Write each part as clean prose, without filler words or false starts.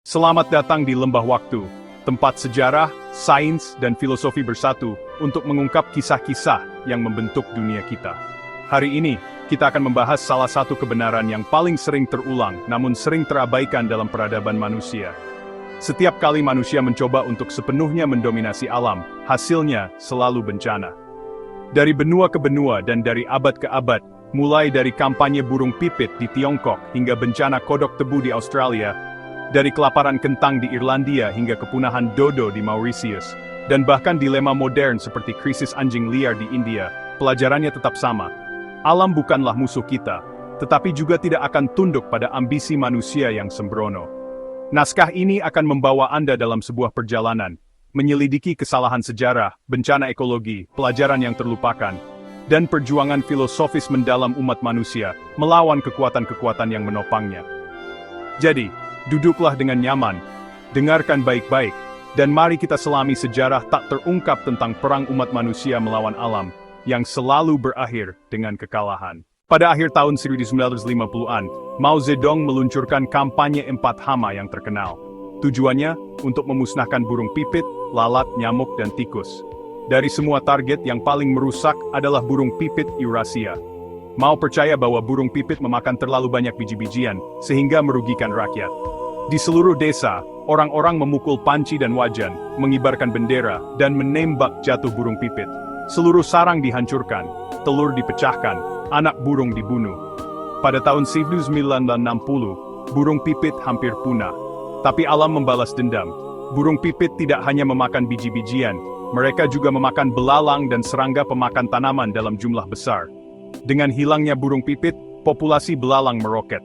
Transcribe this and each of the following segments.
Selamat datang di Lembah Waktu, tempat sejarah, sains, dan filosofi bersatu untuk mengungkap kisah-kisah yang membentuk dunia kita. Hari ini, kita akan membahas salah satu kebenaran yang paling sering terulang namun sering terabaikan dalam peradaban manusia. Setiap kali manusia mencoba untuk sepenuhnya mendominasi alam, hasilnya selalu bencana. Dari benua ke benua dan dari abad ke abad, mulai dari kampanye burung pipit di Tiongkok hingga bencana kodok tebu di Australia, dari kelaparan kentang di Irlandia hingga kepunahan dodo di Mauritius, dan bahkan dilema modern seperti krisis anjing liar di India, pelajarannya tetap sama. Alam bukanlah musuh kita, tetapi juga tidak akan tunduk pada ambisi manusia yang sembrono. Naskah ini akan membawa Anda dalam sebuah perjalanan, menyelidiki kesalahan sejarah, bencana ekologi, pelajaran yang terlupakan, dan perjuangan filosofis mendalam umat manusia, melawan kekuatan-kekuatan yang menopangnya. Jadi, duduklah dengan nyaman, dengarkan baik-baik, dan mari kita selami sejarah tak terungkap tentang perang umat manusia melawan alam, yang selalu berakhir dengan kekalahan. Pada akhir tahun 1950-an, Mao Zedong meluncurkan kampanye 4 hama yang terkenal. Tujuannya, untuk memusnahkan burung pipit, lalat, nyamuk, dan tikus. Dari semua target yang paling merusak adalah burung pipit Eurasia. Mao percaya bahwa burung pipit memakan terlalu banyak biji-bijian, sehingga merugikan rakyat. Di seluruh desa, orang-orang memukul panci dan wajan, mengibarkan bendera, dan menembak jatuh burung pipit. Seluruh sarang dihancurkan, telur dipecahkan, anak burung dibunuh. Pada tahun 1960, burung pipit hampir punah. Tapi alam membalas dendam. Burung pipit tidak hanya memakan biji-bijian, mereka juga memakan belalang dan serangga pemakan tanaman dalam jumlah besar. Dengan hilangnya burung pipit, populasi belalang meroket.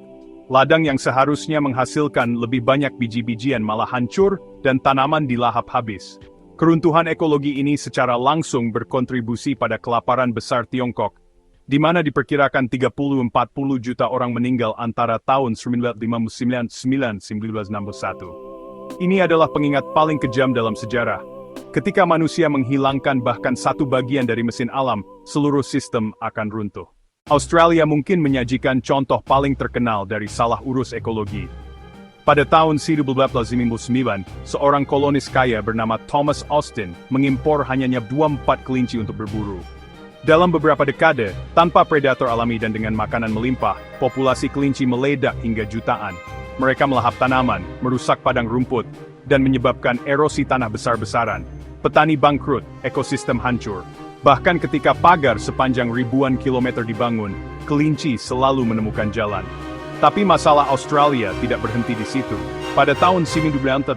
Ladang yang seharusnya menghasilkan lebih banyak biji-bijian malah hancur dan tanaman dilahap habis. Keruntuhan ekologi ini secara langsung berkontribusi pada kelaparan besar Tiongkok, di mana diperkirakan 30-40 juta orang meninggal antara tahun 1959-1961. Ini adalah pengingat paling kejam dalam sejarah. Ketika manusia menghilangkan bahkan satu bagian dari mesin alam, seluruh sistem akan runtuh. Australia mungkin menyajikan contoh paling terkenal dari salah urus ekologi. Pada tahun 1859, seorang kolonis kaya bernama Thomas Austin mengimpor hanya 24 kelinci untuk berburu. Dalam beberapa dekade, tanpa predator alami dan dengan makanan melimpah, populasi kelinci meledak hingga jutaan. Mereka melahap tanaman, merusak padang rumput, dan menyebabkan erosi tanah besar-besaran. Petani bangkrut, ekosistem hancur. Bahkan ketika pagar sepanjang ribuan kilometer dibangun, kelinci selalu menemukan jalan. Tapi masalah Australia tidak berhenti di situ. Pada tahun 1935,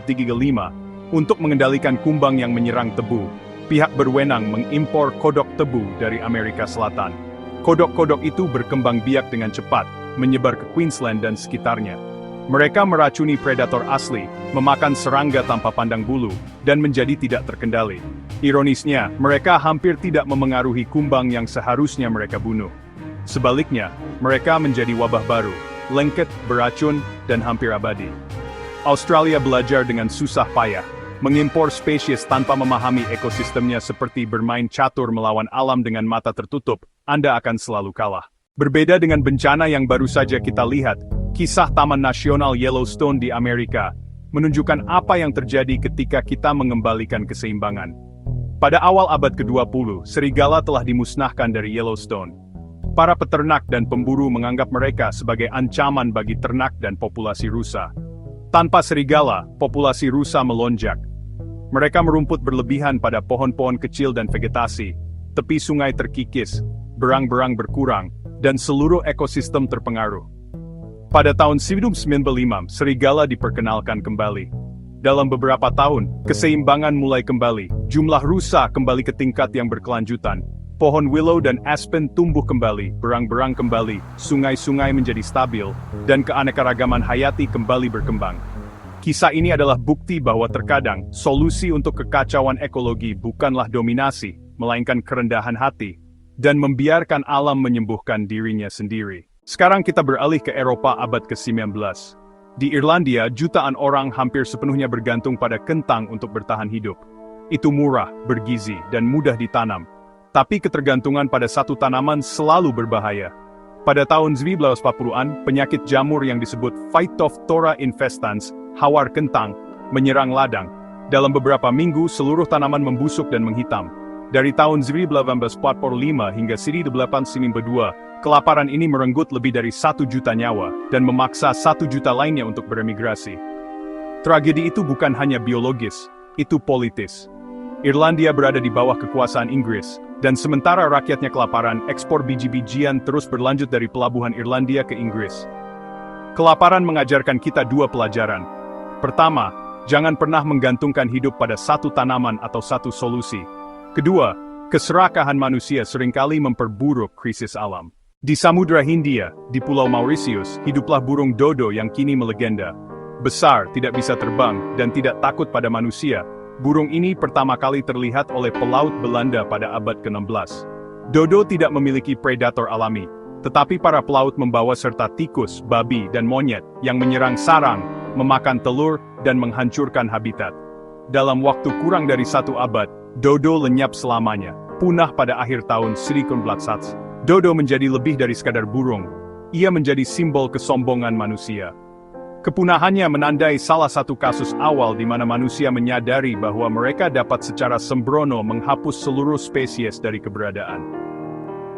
untuk mengendalikan kumbang yang menyerang tebu, pihak berwenang mengimpor kodok tebu dari Amerika Selatan. Kodok-kodok itu berkembang biak dengan cepat, menyebar ke Queensland dan sekitarnya. Mereka meracuni predator asli, memakan serangga tanpa pandang bulu, dan menjadi tidak terkendali. Ironisnya, mereka hampir tidak memengaruhi kumbang yang seharusnya mereka bunuh. Sebaliknya, mereka menjadi wabah baru, lengket, beracun, dan hampir abadi. Australia belajar dengan susah payah, mengimpor spesies tanpa memahami ekosistemnya seperti bermain catur melawan alam dengan mata tertutup, Anda akan selalu kalah. Berbeda dengan bencana yang baru saja kita lihat, kisah Taman Nasional Yellowstone di Amerika menunjukkan apa yang terjadi ketika kita mengembalikan keseimbangan. Pada awal abad ke-20, serigala telah dimusnahkan dari Yellowstone. Para peternak dan pemburu menganggap mereka sebagai ancaman bagi ternak dan populasi rusa. Tanpa serigala, populasi rusa melonjak. Mereka merumput berlebihan pada pohon-pohon kecil dan vegetasi, tepi sungai terkikis, berang-berang berkurang, dan seluruh ekosistem terpengaruh. Pada tahun 1995, serigala diperkenalkan kembali. Dalam beberapa tahun, keseimbangan mulai kembali, jumlah rusa kembali ke tingkat yang berkelanjutan, pohon willow dan aspen tumbuh kembali, berang-berang kembali, sungai-sungai menjadi stabil, dan keanekaragaman hayati kembali berkembang. Kisah ini adalah bukti bahwa terkadang, solusi untuk kekacauan ekologi bukanlah dominasi, melainkan kerendahan hati, dan membiarkan alam menyembuhkan dirinya sendiri. Sekarang kita beralih ke Eropa abad ke-19. Di Irlandia, jutaan orang hampir sepenuhnya bergantung pada kentang untuk bertahan hidup. Itu murah, bergizi, dan mudah ditanam. Tapi ketergantungan pada satu tanaman selalu berbahaya. Pada tahun 1940-an, penyakit jamur yang disebut Phytophthora infestans, hawar kentang, menyerang ladang. Dalam beberapa minggu, seluruh tanaman membusuk dan menghitam. Dari tahun 1945 hingga 1892, kelaparan ini merenggut lebih dari 1 juta nyawa, dan memaksa 1 juta lainnya untuk beremigrasi. Tragedi itu bukan hanya biologis, itu politis. Irlandia berada di bawah kekuasaan Inggris, dan sementara rakyatnya kelaparan, ekspor biji-bijian terus berlanjut dari pelabuhan Irlandia ke Inggris. Kelaparan mengajarkan kita 2 pelajaran. Pertama, jangan pernah menggantungkan hidup pada satu tanaman atau satu solusi. Kedua, keserakahan manusia seringkali memperburuk krisis alam. Di Samudra Hindia, di Pulau Mauritius, hiduplah burung dodo yang kini melegenda. Besar, tidak bisa terbang, dan tidak takut pada manusia. Burung ini pertama kali terlihat oleh pelaut Belanda pada abad ke-16. Dodo tidak memiliki predator alami, tetapi para pelaut membawa serta tikus, babi, dan monyet yang menyerang sarang, memakan telur, dan menghancurkan habitat. Dalam waktu kurang dari 1 abad, dodo lenyap selamanya, punah pada akhir tahun 1900. Dodo menjadi lebih dari sekadar burung. Ia menjadi simbol kesombongan manusia. Kepunahannya menandai salah satu kasus awal di mana manusia menyadari bahwa mereka dapat secara sembrono menghapus seluruh spesies dari keberadaan.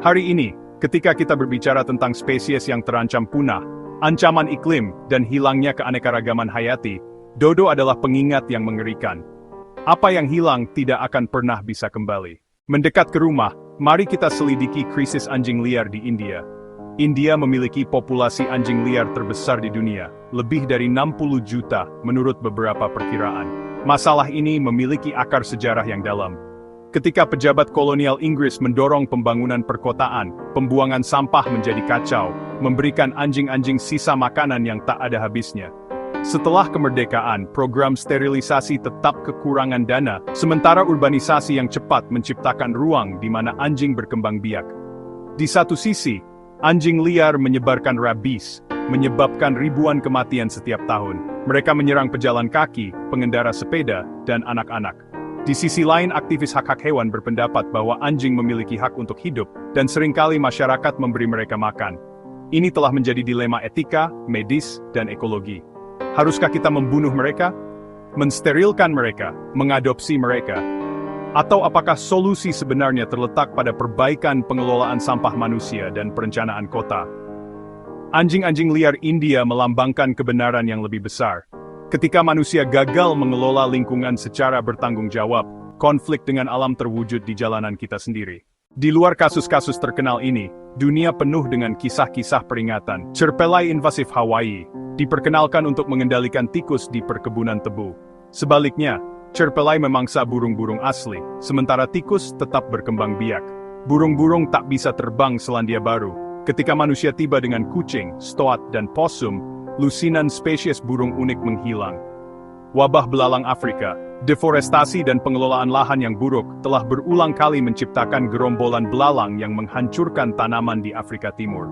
Hari ini, ketika kita berbicara tentang spesies yang terancam punah, ancaman iklim, dan hilangnya keanekaragaman hayati, dodo adalah pengingat yang mengerikan. Apa yang hilang tidak akan pernah bisa kembali. Mendekat ke rumah, mari kita selidiki krisis anjing liar di India. India memiliki populasi anjing liar terbesar di dunia, lebih dari 60 juta menurut beberapa perkiraan. Masalah ini memiliki akar sejarah yang dalam. Ketika pejabat kolonial Inggris mendorong pembangunan perkotaan, pembuangan sampah menjadi kacau, memberikan anjing-anjing sisa makanan yang tak ada habisnya. Setelah kemerdekaan, program sterilisasi tetap kekurangan dana, sementara urbanisasi yang cepat menciptakan ruang di mana anjing berkembang biak. Di satu sisi, anjing liar menyebarkan rabies, menyebabkan ribuan kematian setiap tahun. Mereka menyerang pejalan kaki, pengendara sepeda, dan anak-anak. Di sisi lain, aktivis hak-hak hewan berpendapat bahwa anjing memiliki hak untuk hidup, dan seringkali masyarakat memberi mereka makan. Ini telah menjadi dilema etika, medis, dan ekologi. Haruskah kita membunuh mereka? Mensterilkan mereka? Mengadopsi mereka? Atau apakah solusi sebenarnya terletak pada perbaikan pengelolaan sampah manusia dan perencanaan kota? Anjing-anjing liar India melambangkan kebenaran yang lebih besar. Ketika manusia gagal mengelola lingkungan secara bertanggung jawab, konflik dengan alam terwujud di jalanan kita sendiri. Di luar kasus-kasus terkenal ini, dunia penuh dengan kisah-kisah peringatan. Cerpelai invasif Hawaii diperkenalkan untuk mengendalikan tikus di perkebunan tebu. Sebaliknya, cerpelai memangsa burung-burung asli, sementara tikus tetap berkembang biak. Burung-burung tak bisa terbang Selandia Baru. Ketika manusia tiba dengan kucing, stoat, dan possum, lusinan spesies burung unik menghilang. Wabah belalang Afrika, deforestasi dan pengelolaan lahan yang buruk telah berulang kali menciptakan gerombolan belalang yang menghancurkan tanaman di Afrika Timur.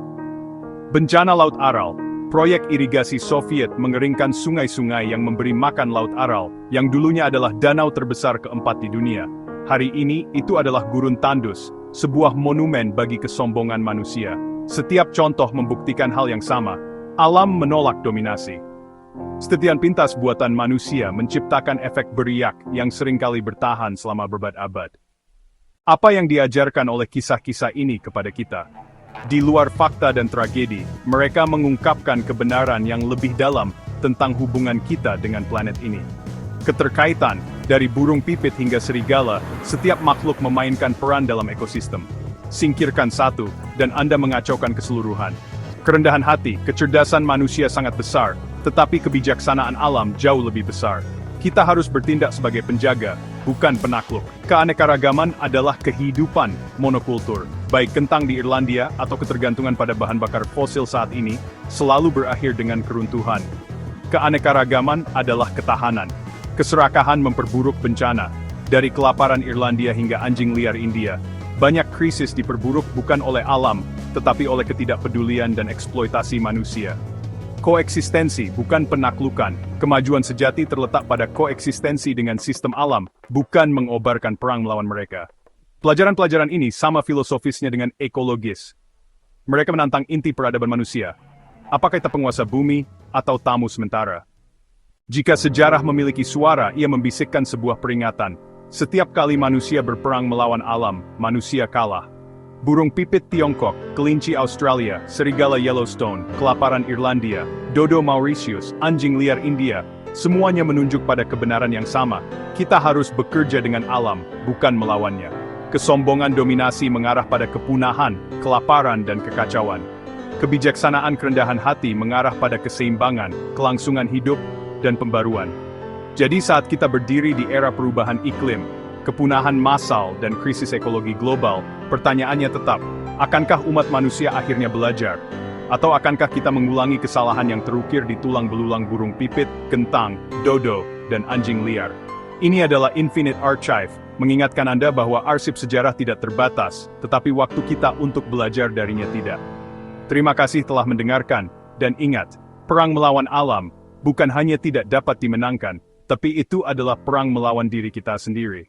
Bencana Laut Aral, proyek irigasi Soviet mengeringkan sungai-sungai yang memberi makan Laut Aral, yang dulunya adalah danau terbesar keempat di dunia. Hari ini, itu adalah gurun tandus, sebuah monumen bagi kesombongan manusia. Setiap contoh membuktikan hal yang sama. Alam menolak dominasi. Setiap pintas buatan manusia menciptakan efek beriak yang seringkali bertahan selama berabad-abad. Apa yang diajarkan oleh kisah-kisah ini kepada kita? Di luar fakta dan tragedi, mereka mengungkapkan kebenaran yang lebih dalam tentang hubungan kita dengan planet ini. Keterkaitan, dari burung pipit hingga serigala, setiap makhluk memainkan peran dalam ekosistem. Singkirkan satu, dan Anda mengacaukan keseluruhan. Kerendahan hati, kecerdasan manusia sangat besar, tetapi kebijaksanaan alam jauh lebih besar. Kita harus bertindak sebagai penjaga, bukan penakluk. Keanekaragaman adalah kehidupan monokultur. Baik kentang di Irlandia atau ketergantungan pada bahan bakar fosil saat ini, selalu berakhir dengan keruntuhan. Keanekaragaman adalah ketahanan. Keserakahan memperburuk bencana. Dari kelaparan Irlandia hingga anjing liar India, banyak krisis diperburuk bukan oleh alam, tetapi oleh ketidakpedulian dan eksploitasi manusia. Koeksistensi bukan penaklukan. Kemajuan sejati terletak pada koeksistensi dengan sistem alam, bukan mengobarkan perang melawan mereka. Pelajaran-pelajaran ini sama filosofisnya dengan ekologis. Mereka menantang inti peradaban manusia. Apakah kita penguasa bumi atau tamu sementara? Jika sejarah memiliki suara, ia membisikkan sebuah peringatan. Setiap kali manusia berperang melawan alam, manusia kalah. Burung pipit Tiongkok, kelinci Australia, serigala Yellowstone, kelaparan Irlandia, dodo Mauritius, anjing liar India, semuanya menunjuk pada kebenaran yang sama. Kita harus bekerja dengan alam, bukan melawannya. Kesombongan dominasi mengarah pada kepunahan, kelaparan, dan kekacauan. Kebijaksanaan kerendahan hati mengarah pada keseimbangan, kelangsungan hidup, dan pembaruan. Jadi saat kita berdiri di era perubahan iklim, kepunahan massal, dan krisis ekologi global, pertanyaannya tetap, akankah umat manusia akhirnya belajar? Atau akankah kita mengulangi kesalahan yang terukir di tulang belulang burung pipit, kentang, dodo, dan anjing liar? Ini adalah Infinite Archive, mengingatkan Anda bahwa arsip sejarah tidak terbatas, tetapi waktu kita untuk belajar darinya tidak. Terima kasih telah mendengarkan, dan ingat, perang melawan alam bukan hanya tidak dapat dimenangkan, tapi itu adalah perang melawan diri kita sendiri.